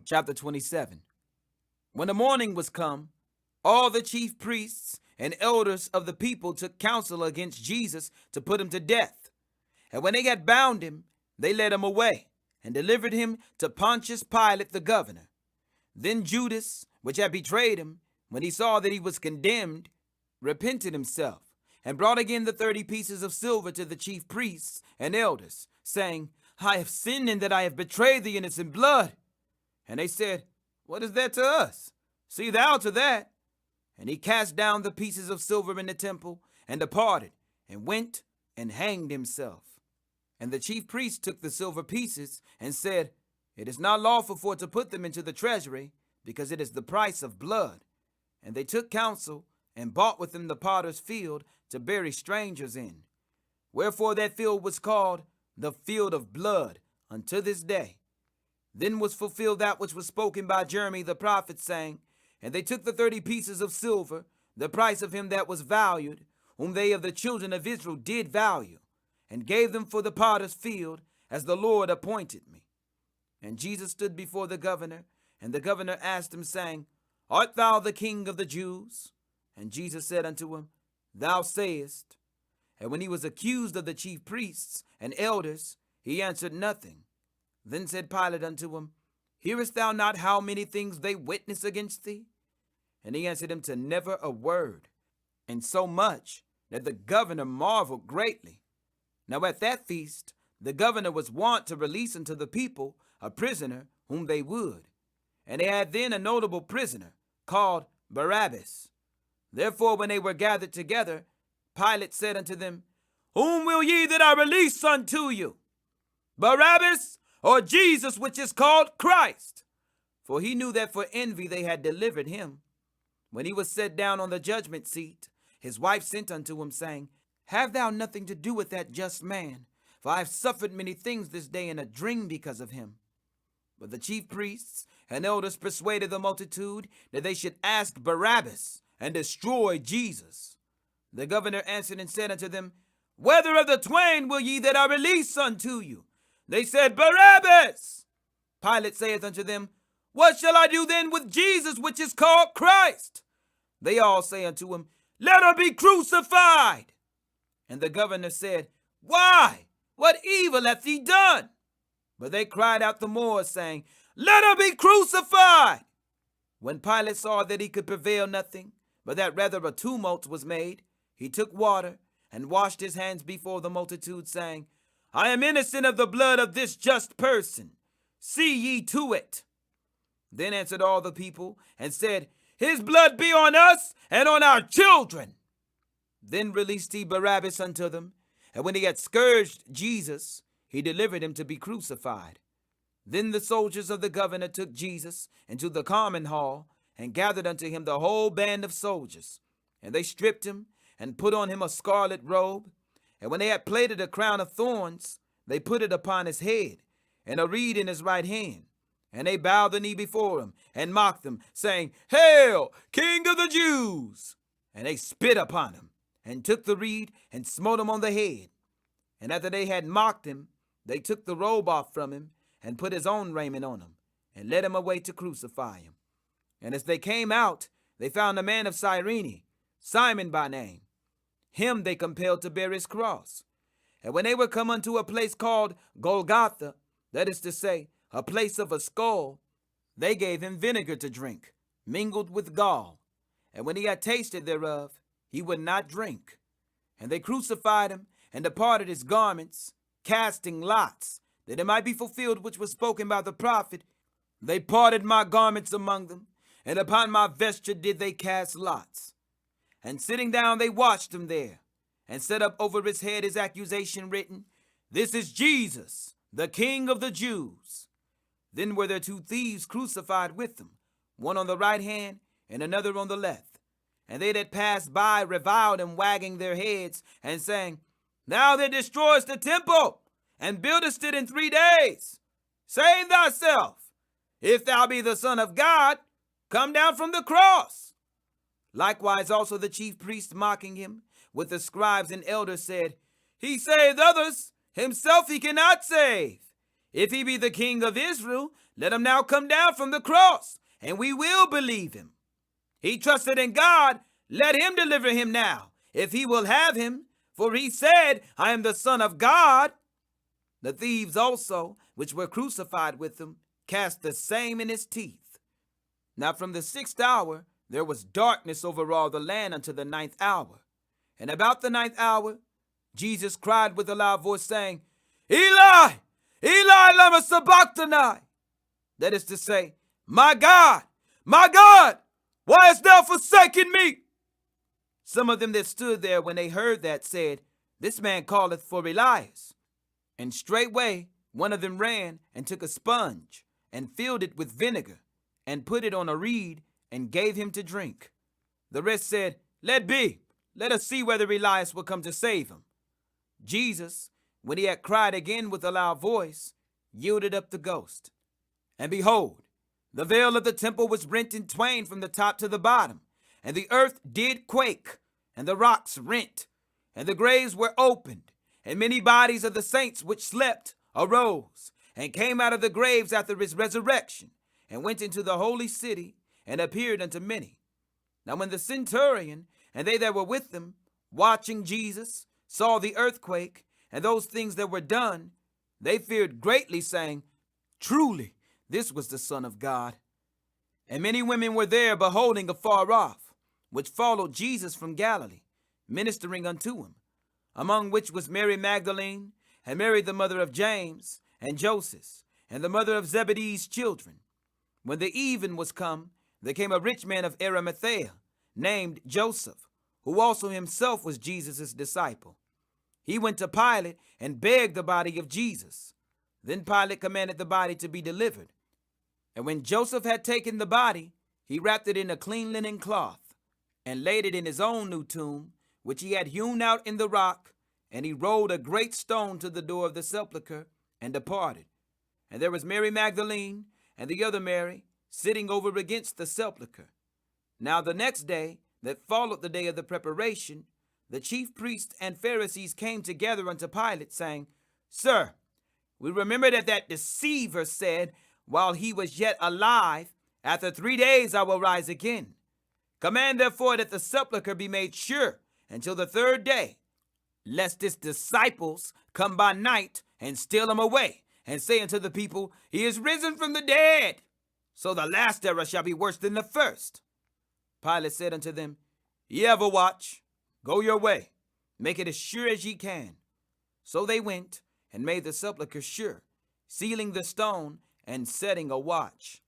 Chapter 27. When the morning was come, all the chief priests and elders of the people took counsel against Jesus to put him to death. And when they had bound him, they led him away, and delivered him to Pontius Pilate the governor. Then Judas, which had betrayed him, when he saw that he was condemned, repented himself, and brought again the 30 pieces of silver to the chief priests and elders, saying, I have sinned in that I have betrayed the innocent blood. And they said, What is that to us? See thou to that. And he cast down the pieces of silver in the temple, and departed, and went and hanged himself. And the chief priests took the silver pieces, and said, It is not lawful for to put them into the treasury, because it is the price of blood. And they took counsel, and bought with them the potter's field to bury strangers in. Wherefore that field was called the field of blood unto this day. Then was fulfilled that which was spoken by Jeremy the prophet, saying, And they took the 30 pieces of silver, the price of him that was valued, whom they of the children of Israel did value, and gave them for the potter's field, as the Lord appointed me. And Jesus stood before the governor, and the governor asked him, saying, Art thou the King of the Jews? And Jesus said unto him, Thou sayest. And when he was accused of the chief priests and elders, he answered nothing. Then said Pilate unto him, Hearest thou not how many things they witness against thee? And he answered him to never a word, and so much that the governor marveled greatly. Now at that feast the governor was wont to release unto the people a prisoner whom they would. And they had then a notable prisoner, called Barabbas. Therefore when they were gathered together, Pilate said unto them, Whom will ye that I release unto you? Barabbas, or Jesus, which is called Christ? For he knew that for envy they had delivered him. When he was set down on the judgment seat, his wife sent unto him, saying, Have thou nothing to do with that just man? For I have suffered many things this day in a dream because of him. But the chief priests and elders persuaded the multitude that they should ask Barabbas and destroy Jesus. The governor answered and said unto them, Whether of the twain will ye that I release unto you? They said, Barabbas. Pilate saith unto them, What shall I do then with Jesus, which is called Christ? They all say unto him, Let him be crucified. And the governor said, Why? What evil hath he done? But they cried out the more, saying, Let him be crucified. When Pilate saw that he could prevail nothing, but that rather a tumult was made, he took water and washed his hands before the multitude, saying, I am innocent of the blood of this just person. See ye to it. Then answered all the people and said, His blood be on us and on our children. Then released he Barabbas unto them, and when he had scourged Jesus, he delivered him to be crucified. Then the soldiers of the governor took Jesus into the common hall, and gathered unto him the whole band of soldiers. And they stripped him, and put on him a scarlet robe. And when they had plaited a crown of thorns, they put it upon his head, and a reed in his right hand. And they bowed the knee before him, and mocked him, saying, Hail, King of the Jews! And they spit upon him, and took the reed, and smote him on the head. And after they had mocked him, they took the robe off from him, and put his own raiment on him, and led him away to crucify him. And as they came out, they found a man of Cyrene, Simon by name. Him they compelled to bear his cross. And when they were come unto a place called Golgotha, that is to say, a place of a skull, they gave him vinegar to drink, mingled with gall. And when he had tasted thereof, he would not drink. And they crucified him, and departed his garments, casting lots, that it might be fulfilled which was spoken by the prophet, They parted my garments among them, and upon my vesture did they cast lots. And sitting down they watched him there, and set up over his head his accusation written, This is Jesus, the King of the Jews. Then were there 2 thieves crucified with him, one on the right hand, and another on the left. And they that passed by reviled him, wagging their heads, and saying, Thou that destroyest the temple, and buildest it in 3 days, save thyself. If thou be the Son of God, come down from the cross. Likewise also the chief priests, mocking him, with the scribes and elders, said, He saved others, himself he cannot save. If he be the King of Israel, let him now come down from the cross, and we will believe him. He trusted in God, let him deliver him now, if he will have him. For he said, I am the Son of God. The thieves also, which were crucified with him, cast the same in his teeth. Now from the 6th hour there was darkness over all the land unto the 9th hour. And about the 9th hour, Jesus cried with a loud voice, saying, Eli, Eli, lama sabachthani. That is to say, my God, why hast thou forsaken me? Some of them that stood there when they heard that said, This man calleth for Elias. And straightway one of them ran and took a sponge and filled it with vinegar and put it on a reed and gave him to drink. The rest said, Let be, let us see whether Elias will come to save him. Jesus, when he had cried again with a loud voice, yielded up the ghost. And behold, the veil of the temple was rent in twain from the top to the bottom, and the earth did quake, and the rocks rent, and the graves were opened, and many bodies of the saints which slept arose, and came out of the graves after his resurrection, and went into the holy city, and appeared unto many. Now when the centurion and they that were with him, watching Jesus, saw the earthquake, and those things that were done, they feared greatly, saying, Truly, this was the Son of God. And many women were there beholding afar off, which followed Jesus from Galilee, ministering unto him, among which was Mary Magdalene, and Mary the mother of James, and Joseph, and the mother of Zebedee's children. When the even was come, there came a rich man of Arimathea, named Joseph, who also himself was Jesus' disciple. He went to Pilate and begged the body of Jesus. Then Pilate commanded the body to be delivered. And when Joseph had taken the body, he wrapped it in a clean linen cloth, and laid it in his own new tomb, which he had hewn out in the rock, and he rolled a great stone to the door of the sepulchre, and departed. And there was Mary Magdalene, and the other Mary, sitting over against the sepulchre. Now the next day, that followed the day of the preparation, the chief priests and Pharisees came together unto Pilate, saying, Sir, we remember that deceiver said, while he was yet alive, After 3 days I will rise again. Command therefore that the sepulchre be made sure until the 3rd day, lest his disciples come by night and steal him away, and say unto the people, He is risen from the dead. So the last error shall be worse than the first. Pilate said unto them, Ye have a watch. Go your way. Make it as sure as ye can. So they went and made the sepulchre sure, sealing the stone and setting a watch.